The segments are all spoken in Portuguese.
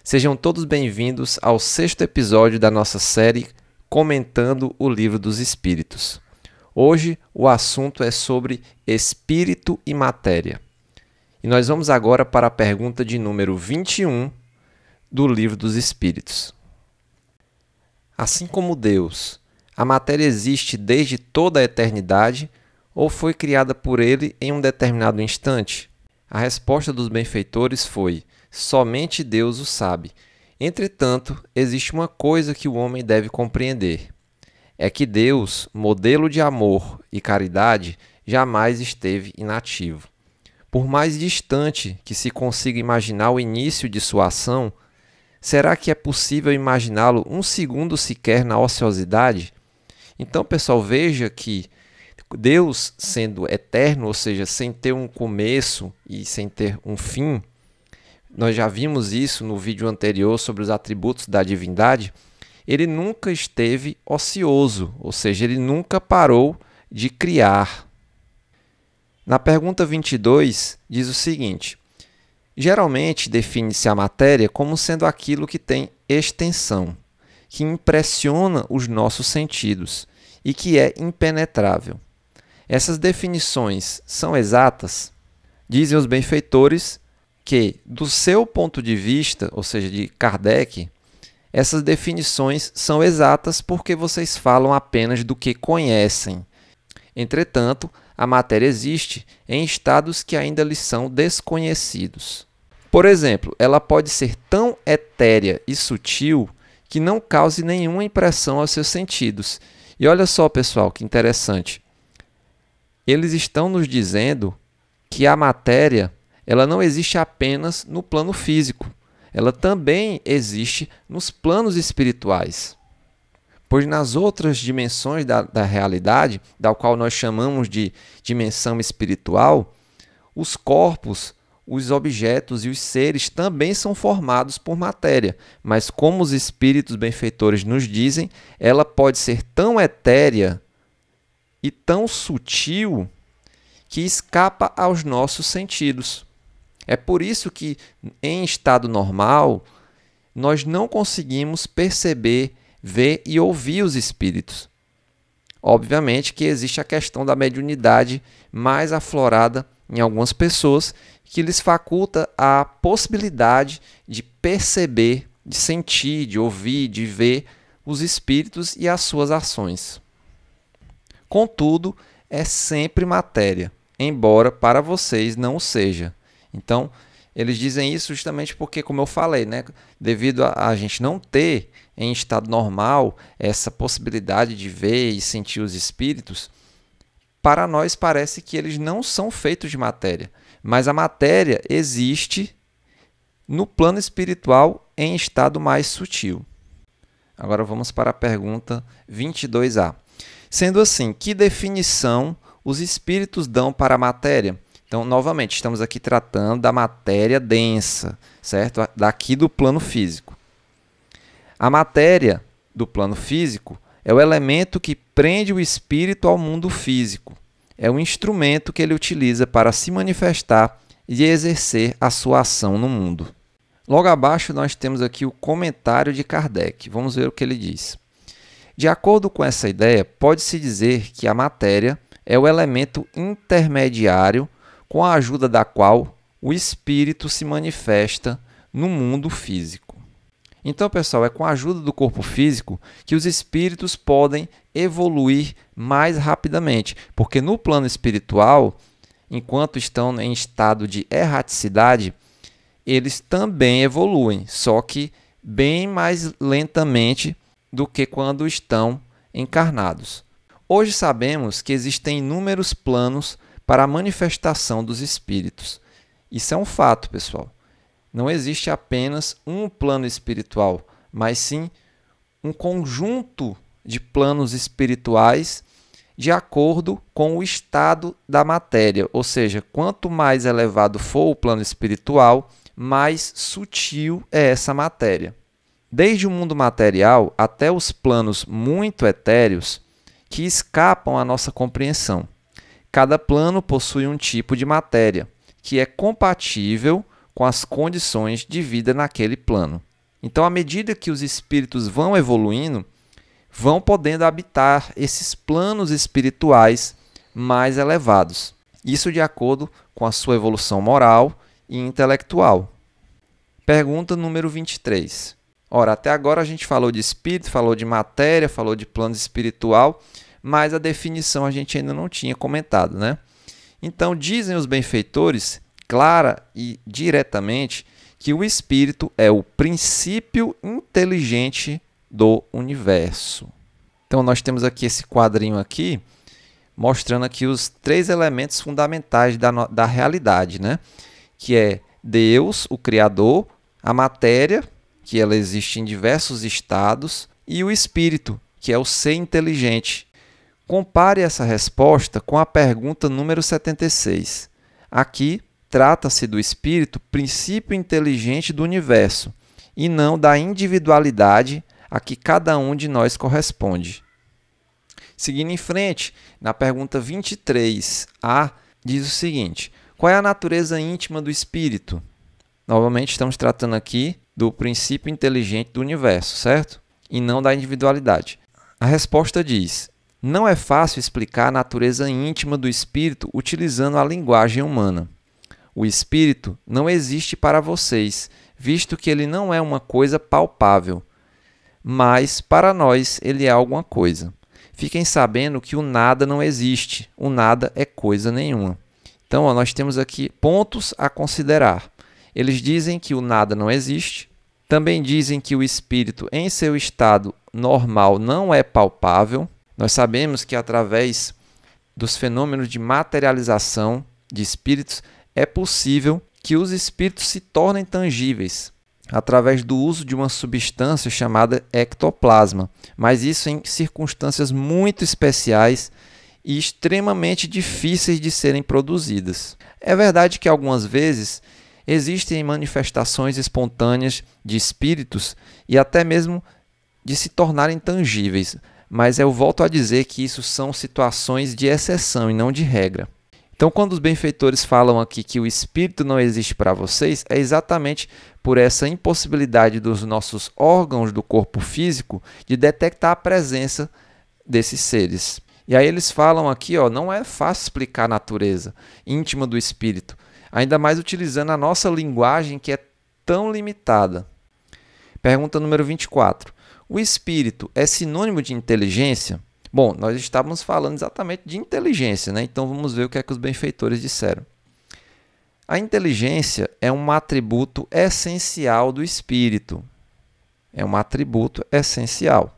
Sejam todos bem-vindos ao 6º episódio da nossa série Comentando o Livro dos Espíritos. Hoje o assunto é sobre espírito e matéria. E nós vamos agora para a pergunta de número 21 do Livro dos Espíritos. Assim como Deus, a matéria existe desde toda a eternidade ou foi criada por Ele em um determinado instante? A resposta dos benfeitores foi: somente Deus o sabe. Entretanto, existe uma coisa que o homem deve compreender. É que Deus, modelo de amor e caridade, jamais esteve inativo. Por mais distante que se consiga imaginar o início de sua ação, será que é possível imaginá-lo um segundo sequer na ociosidade? Então, pessoal, veja que Deus, sendo eterno, ou seja, sem ter um começo e sem ter um fim, nós já vimos isso no vídeo anterior sobre os atributos da divindade, ele nunca esteve ocioso, ou seja, ele nunca parou de criar. Na pergunta 22, diz o seguinte: geralmente define-se a matéria como sendo aquilo que tem extensão, que impressiona os nossos sentidos e que é impenetrável. Essas definições são exatas? Dizem os benfeitores que, do seu ponto de vista, ou seja, de Kardec, essas definições são exatas porque vocês falam apenas do que conhecem. Entretanto, a matéria existe em estados que ainda lhes são desconhecidos. Por exemplo, ela pode ser tão etérea e sutil que não cause nenhuma impressão aos seus sentidos. E olha só, pessoal, que interessante. Eles estão nos dizendo que a matéria ela não existe apenas no plano físico. Ela também existe nos planos espirituais. Pois nas outras dimensões da realidade, da qual nós chamamos de dimensão espiritual, os corpos, os objetos e os seres também são formados por matéria. Mas como os espíritos benfeitores nos dizem, ela pode ser tão etérea e tão sutil que escapa aos nossos sentidos. É por isso que, em estado normal, nós não conseguimos perceber, ver e ouvir os espíritos. Obviamente que existe a questão da mediunidade mais aflorada em algumas pessoas, que lhes faculta a possibilidade de perceber, de sentir, de ouvir, de ver os espíritos e as suas ações. Contudo, é sempre matéria, embora para vocês não o seja. Então, eles dizem isso justamente porque, como eu falei, devido a gente não ter em estado normal essa possibilidade de ver e sentir os espíritos, para nós parece que eles não são feitos de matéria, mas a matéria existe no plano espiritual em estado mais sutil. Agora vamos para a pergunta 22A. Sendo assim, que definição os espíritos dão para a matéria? Então, novamente, estamos aqui tratando da matéria densa, certo? Daqui do plano físico. A matéria do plano físico é o elemento que prende o espírito ao mundo físico. É o instrumento que ele utiliza para se manifestar e exercer a sua ação no mundo. Logo abaixo, nós temos aqui o comentário de Kardec. Vamos ver o que ele diz. De acordo com essa ideia, pode-se dizer que a matéria é o elemento intermediário com a ajuda da qual o espírito se manifesta no mundo físico. Então, pessoal, é com a ajuda do corpo físico que os espíritos podem evoluir mais rapidamente, porque no plano espiritual, enquanto estão em estado de erraticidade, eles também evoluem, só que bem mais lentamente do que quando estão encarnados. Hoje sabemos que existem inúmeros planos para a manifestação dos espíritos. Isso é um fato, pessoal. Não existe apenas um plano espiritual, mas sim um conjunto de planos espirituais de acordo com o estado da matéria. Ou seja, quanto mais elevado for o plano espiritual, mais sutil é essa matéria. Desde o mundo material até os planos muito etéreos que escapam à nossa compreensão. Cada plano possui um tipo de matéria que é compatível com as condições de vida naquele plano. Então, à medida que os espíritos vão evoluindo, vão podendo habitar esses planos espirituais mais elevados. Isso de acordo com a sua evolução moral e intelectual. Pergunta número 23. Ora, até agora a gente falou de espírito, falou de matéria, falou de plano espiritual, mas a definição a gente ainda não tinha comentado, né? Então, dizem os benfeitores, clara e diretamente, que o espírito é o princípio inteligente do universo. Então, nós temos aqui esse quadrinho aqui, mostrando aqui os 3 elementos fundamentais da realidade, né? Que é Deus, o Criador, a matéria, que ela existe em diversos estados, e o espírito, que é o ser inteligente. Compare essa resposta com a pergunta número 76. Aqui, trata-se do espírito, princípio inteligente do universo, e não da individualidade a que cada um de nós corresponde. Seguindo em frente, na pergunta 23a, diz o seguinte: qual é a natureza íntima do espírito? Novamente, estamos tratando aqui do princípio inteligente do universo, certo? E não da individualidade. A resposta diz: não é fácil explicar a natureza íntima do espírito utilizando a linguagem humana. O espírito não existe para vocês, visto que ele não é uma coisa palpável. Mas, para nós, ele é alguma coisa. Fiquem sabendo que o nada não existe. O nada é coisa nenhuma. Então, nós temos aqui pontos a considerar. Eles dizem que o nada não existe. Também dizem que o espírito, em seu estado normal, não é palpável. Nós sabemos que, através dos fenômenos de materialização de espíritos, é possível que os espíritos se tornem tangíveis através do uso de uma substância chamada ectoplasma, mas isso em circunstâncias muito especiais e extremamente difíceis de serem produzidas. É verdade que algumas vezes existem manifestações espontâneas de espíritos e até mesmo de se tornarem tangíveis, mas eu volto a dizer que isso são situações de exceção e não de regra. Então, quando os benfeitores falam aqui que o espírito não existe para vocês, é exatamente por essa impossibilidade dos nossos órgãos do corpo físico de detectar a presença desses seres. E aí eles falam aqui, não é fácil explicar a natureza íntima do espírito, ainda mais utilizando a nossa linguagem que é tão limitada. Pergunta número 24. O espírito é sinônimo de inteligência? Bom, nós estávamos falando exatamente de inteligência, né? Então vamos ver o que é que os benfeitores disseram. A inteligência é um atributo essencial do espírito. É um atributo essencial.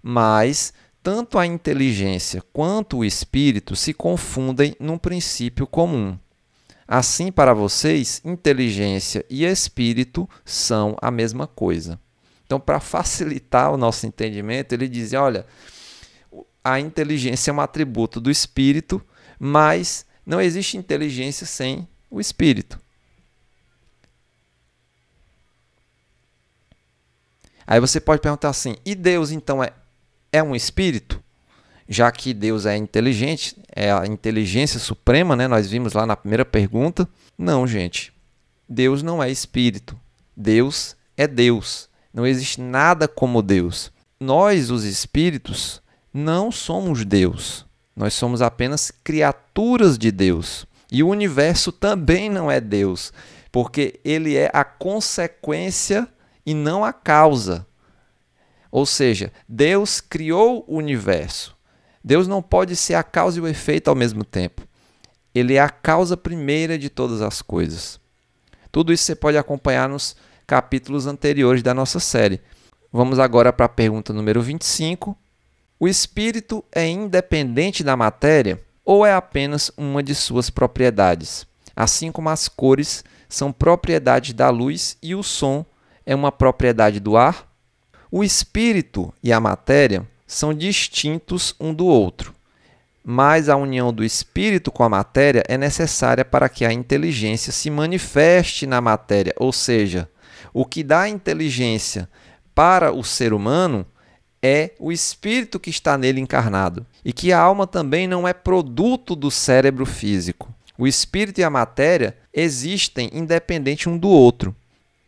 Mas tanto a inteligência quanto o espírito se confundem num princípio comum. Assim, para vocês, inteligência e espírito são a mesma coisa. Então, para facilitar o nosso entendimento, ele dizia, olha, a inteligência é um atributo do espírito, mas não existe inteligência sem o espírito. Aí você pode perguntar assim, e Deus então é um espírito? Já que Deus é inteligente, é a inteligência suprema, né? Nós vimos lá na primeira pergunta. Não, gente. Deus não é espírito. Deus é Deus. Não existe nada como Deus. Nós, os espíritos, não somos Deus. Nós somos apenas criaturas de Deus. E o universo também não é Deus, porque ele é a consequência e não a causa. Ou seja, Deus criou o universo. Deus não pode ser a causa e o efeito ao mesmo tempo. Ele é a causa primeira de todas as coisas. Tudo isso você pode acompanhar nos capítulos anteriores da nossa série. Vamos agora para a pergunta número 25. O espírito é independente da matéria ou é apenas uma de suas propriedades? Assim como as cores são propriedade da luz e o som é uma propriedade do ar? O espírito e a matéria são distintos um do outro, mas a união do espírito com a matéria é necessária para que a inteligência se manifeste na matéria, ou seja, o que dá inteligência para o ser humano é o espírito que está nele encarnado, e que a alma também não é produto do cérebro físico. O espírito e a matéria existem independente um do outro.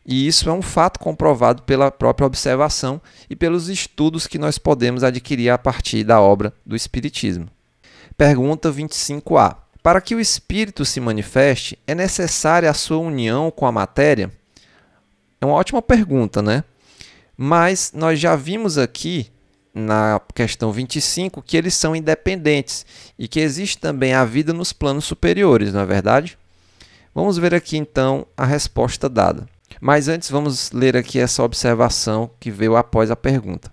E isso é um fato comprovado pela própria observação e pelos estudos que nós podemos adquirir a partir da obra do Espiritismo. Pergunta 25A. Para que o espírito se manifeste, é necessária a sua união com a matéria? É uma ótima pergunta, né? Mas nós já vimos aqui na questão 25 que eles são independentes e que existe também a vida nos planos superiores, não é verdade? Vamos ver aqui então a resposta dada. Mas antes vamos ler aqui essa observação que veio após a pergunta.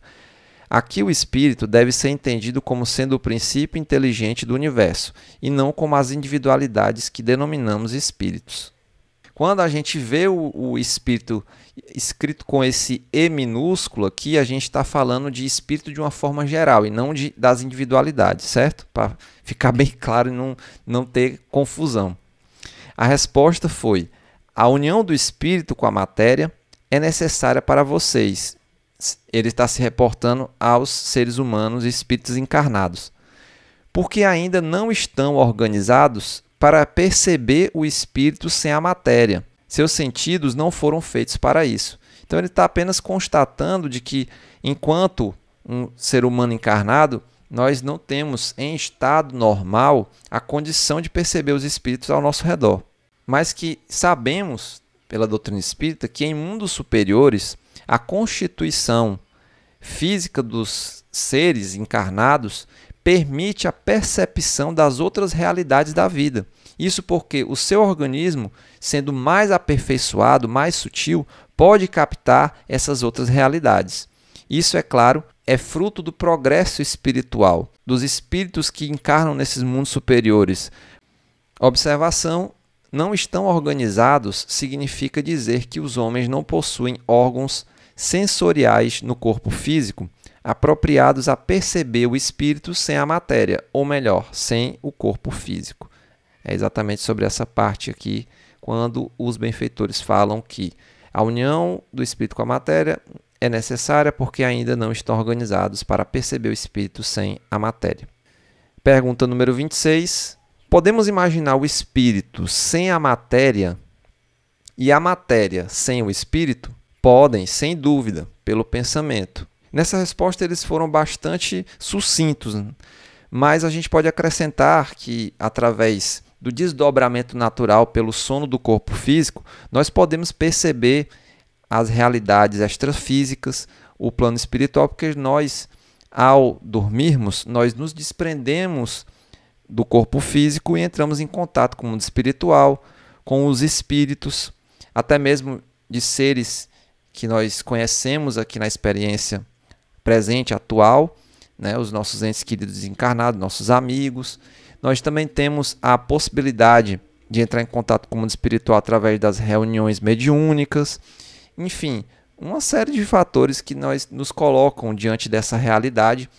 Aqui o espírito deve ser entendido como sendo o princípio inteligente do universo e não como as individualidades que denominamos espíritos. Quando a gente vê o espírito escrito com esse E minúsculo aqui, a gente está falando de espírito de uma forma geral e não das individualidades, certo? Para ficar bem claro e não ter confusão. A resposta foi: a união do espírito com a matéria é necessária para vocês. Ele está se reportando aos seres humanos e espíritos encarnados, porque ainda não estão organizados para perceber o espírito sem a matéria. Seus sentidos não foram feitos para isso. Então ele está apenas constatando de que, enquanto um ser humano encarnado, nós não temos em estado normal a condição de perceber os espíritos ao nosso redor. Mas que sabemos, pela doutrina espírita, que em mundos superiores, a constituição física dos seres encarnados permite a percepção das outras realidades da vida. Isso porque o seu organismo, sendo mais aperfeiçoado, mais sutil, pode captar essas outras realidades. Isso, é claro, é fruto do progresso espiritual, dos espíritos que encarnam nesses mundos superiores. Observação: não estão organizados significa dizer que os homens não possuem órgãos sensoriais no corpo físico apropriados a perceber o espírito sem a matéria, ou melhor, sem o corpo físico. É exatamente sobre essa parte aqui, quando os benfeitores falam que a união do espírito com a matéria é necessária porque ainda não estão organizados para perceber o espírito sem a matéria. Pergunta número 26. Podemos imaginar o espírito sem a matéria e a matéria sem o espírito? Podem, sem dúvida, pelo pensamento. Nessa resposta eles foram bastante sucintos, mas a gente pode acrescentar que, através do desdobramento natural pelo sono do corpo físico, nós podemos perceber as realidades extrafísicas, o plano espiritual, porque nós, ao dormirmos, nós nos desprendemos do corpo físico e entramos em contato com o mundo espiritual, com os espíritos, até mesmo de seres que nós conhecemos aqui na experiência presente, atual, né? Os nossos entes queridos encarnados, nossos amigos. Nós também temos a possibilidade de entrar em contato com o mundo espiritual através das reuniões mediúnicas. Enfim, uma série de fatores que nos colocam diante dessa realidade,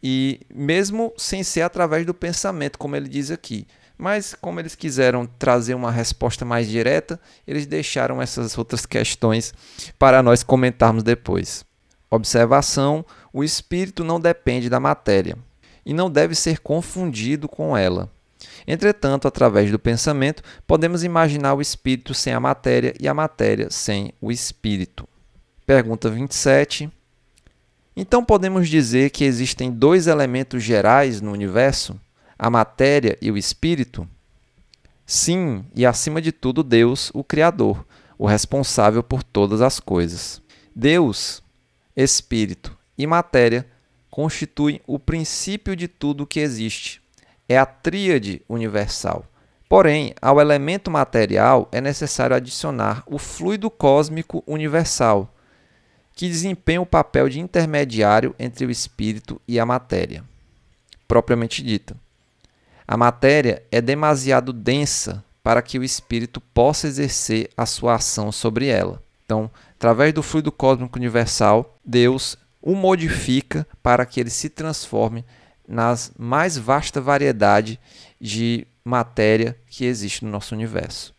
e mesmo sem ser através do pensamento, como ele diz aqui. Mas como eles quiseram trazer uma resposta mais direta, eles deixaram essas outras questões para nós comentarmos depois. Observação: o espírito não depende da matéria e não deve ser confundido com ela. Entretanto, através do pensamento, podemos imaginar o espírito sem a matéria e a matéria sem o espírito. Pergunta 27. Então podemos dizer que existem dois elementos gerais no universo, a matéria e o espírito? Sim, e acima de tudo Deus, o Criador, o responsável por todas as coisas. Deus, espírito e matéria constituem o princípio de tudo o que existe. É a tríade universal. Porém, ao elemento material é necessário adicionar o fluido cósmico universal, que desempenha o papel de intermediário entre o espírito e a matéria, propriamente dita. A matéria é demasiado densa para que o espírito possa exercer a sua ação sobre ela. Então, através do fluido cósmico universal, Deus o modifica para que ele se transforme nas mais vasta variedade de matéria que existe no nosso universo.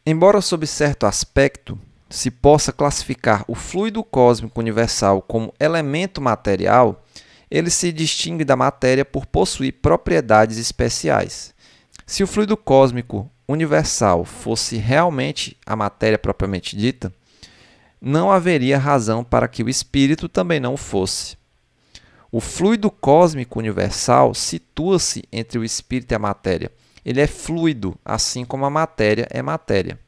Embora, sob certo aspecto, se possa classificar o fluido cósmico universal como elemento material, ele se distingue da matéria por possuir propriedades especiais. Se o fluido cósmico universal fosse realmente a matéria propriamente dita, não haveria razão para que o espírito também não o fosse. O fluido cósmico universal situa-se entre o espírito e a matéria. Ele é fluido, assim como a matéria é matéria.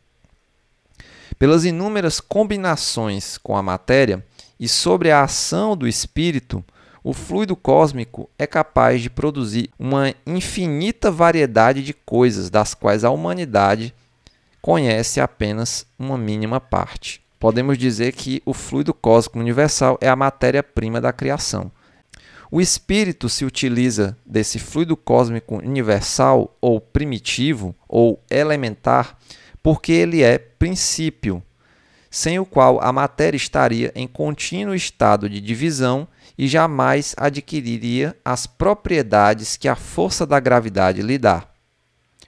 Pelas inúmeras combinações com a matéria e sobre a ação do espírito, o fluido cósmico é capaz de produzir uma infinita variedade de coisas das quais a humanidade conhece apenas uma mínima parte. Podemos dizer que o fluido cósmico universal é a matéria-prima da criação. O espírito se utiliza desse fluido cósmico universal, ou primitivo, ou elementar, porque ele é princípio, sem o qual a matéria estaria em contínuo estado de divisão e jamais adquiriria as propriedades que a força da gravidade lhe dá,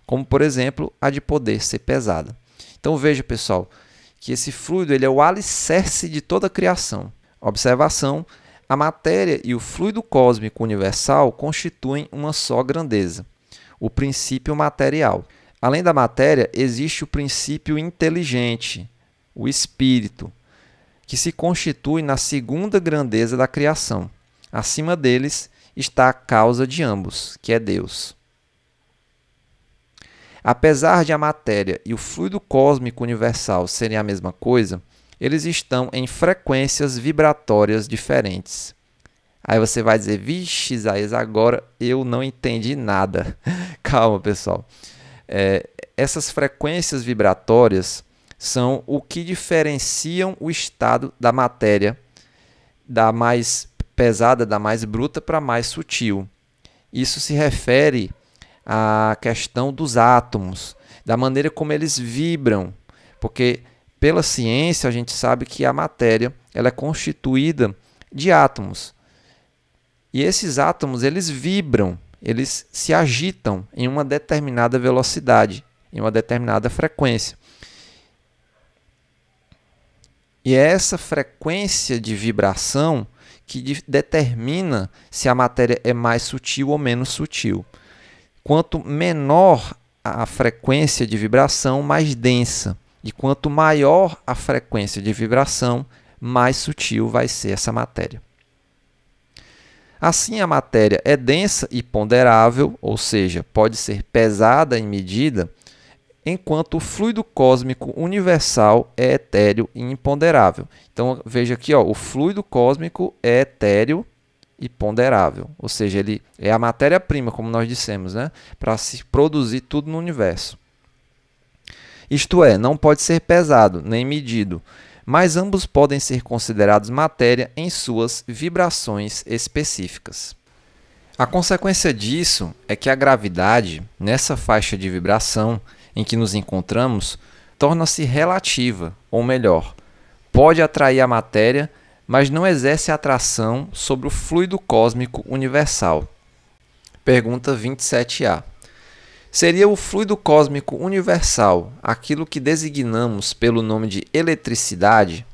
como, por exemplo, a de poder ser pesada. Então veja, pessoal, que esse fluido ele é o alicerce de toda a criação. Observação: a matéria e o fluido cósmico universal constituem uma só grandeza, o princípio material. Além da matéria, existe o princípio inteligente, o espírito, que se constitui na segunda grandeza da criação. Acima deles está a causa de ambos, que é Deus. Apesar de a matéria e o fluido cósmico universal serem a mesma coisa, eles estão em frequências vibratórias diferentes. Aí você vai dizer: vixe, Isaías, agora eu não entendi nada. Calma, pessoal. Essas frequências vibratórias são o que diferenciam o estado da matéria, da mais pesada, da mais bruta, para a mais sutil. Isso se refere à questão dos átomos, da maneira como eles vibram, porque pela ciência a gente sabe que a matéria ela é constituída de átomos. E esses átomos eles vibram, eles se agitam em uma determinada velocidade, em uma determinada frequência. E é essa frequência de vibração que determina se a matéria é mais sutil ou menos sutil. Quanto menor a frequência de vibração, mais densa. E quanto maior a frequência de vibração, mais sutil vai ser essa matéria. Assim, a matéria é densa e ponderável, ou seja, pode ser pesada em medida, enquanto o fluido cósmico universal é etéreo e imponderável. Então, veja aqui, o fluido cósmico é etéreo e ponderável, ou seja, ele é a matéria-prima, como nós dissemos, né, para se produzir tudo no universo. Isto é, não pode ser pesado nem medido, mas ambos podem ser considerados matéria em suas vibrações específicas. A consequência disso é que a gravidade, nessa faixa de vibração em que nos encontramos, torna-se relativa, ou melhor, pode atrair a matéria, mas não exerce atração sobre o fluido cósmico universal. Pergunta 27A. Seria o fluido cósmico universal aquilo que designamos pelo nome de eletricidade?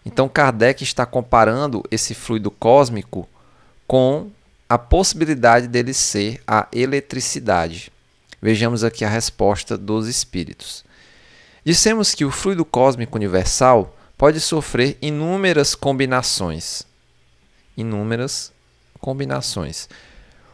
Então Kardec está comparando esse fluido cósmico com a possibilidade dele ser a eletricidade. Vejamos aqui a resposta dos espíritos. Dissemos que o fluido cósmico universal pode sofrer inúmeras combinações.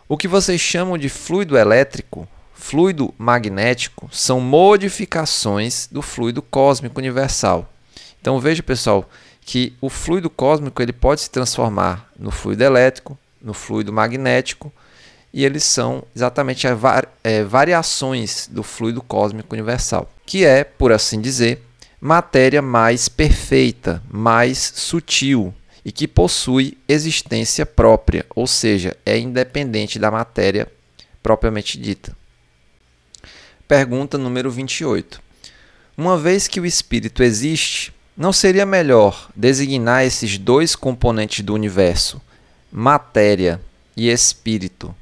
O que vocês chamam de fluido elétrico, fluido magnético, são modificações do fluido cósmico universal. Então veja, pessoal, que o fluido cósmico ele pode se transformar no fluido elétrico, no fluido magnético, e eles são exatamente variações do fluido cósmico universal, que é, por assim dizer, matéria mais perfeita, mais sutil e que possui existência própria, ou seja, é independente da matéria propriamente dita. Pergunta número 28. Uma vez que o espírito existe, não seria melhor designar esses dois componentes do universo, matéria e espírito,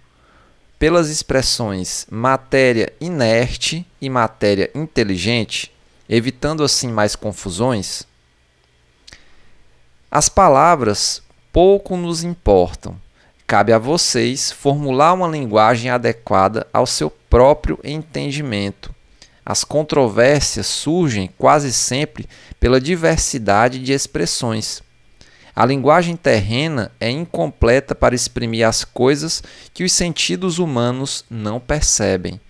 pelas expressões matéria inerte e matéria inteligente, evitando assim mais confusões? As palavras pouco nos importam. Cabe a vocês formular uma linguagem adequada ao seu próprio entendimento, As controvérsias surgem quase sempre pela diversidade de expressões. A linguagem terrena é incompleta para exprimir as coisas que os sentidos humanos não percebem.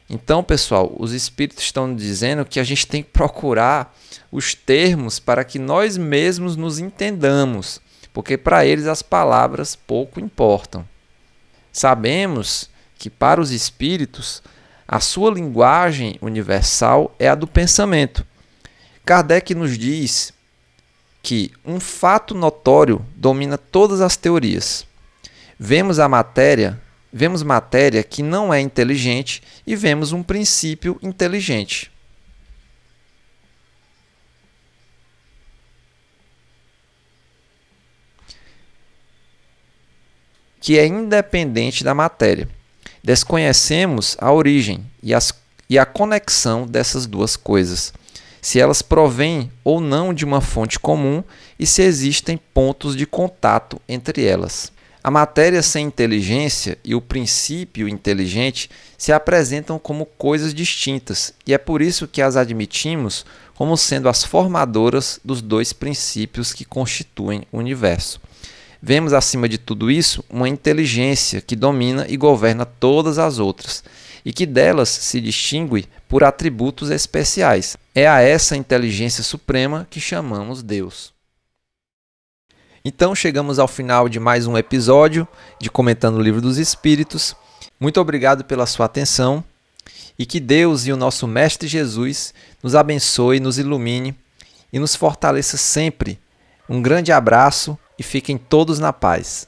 Então, pessoal, os espíritos estão dizendo que a gente tem que procurar os termos para que nós mesmos nos entendamos, porque para eles as palavras pouco importam. Sabemos que para os espíritos a sua linguagem universal é a do pensamento. Kardec nos diz que um fato notório domina todas as teorias. Vemos matéria que não é inteligente e vemos um princípio inteligente. Que é independente da matéria. Desconhecemos a origem e a conexão dessas duas coisas, se elas provêm ou não de uma fonte comum e se existem pontos de contato entre elas. A matéria sem inteligência e o princípio inteligente se apresentam como coisas distintas, e é por isso que as admitimos como sendo as formadoras dos dois princípios que constituem o universo. Vemos, acima de tudo isso, uma inteligência que domina e governa todas as outras, e que delas se distingue por atributos especiais. É a essa inteligência suprema que chamamos Deus. Então chegamos ao final de mais um episódio de Comentando o Livro dos Espíritos. Muito obrigado pela sua atenção e que Deus e o nosso Mestre Jesus nos abençoe, nos ilumine e nos fortaleça sempre. Um grande abraço e fiquem todos na paz.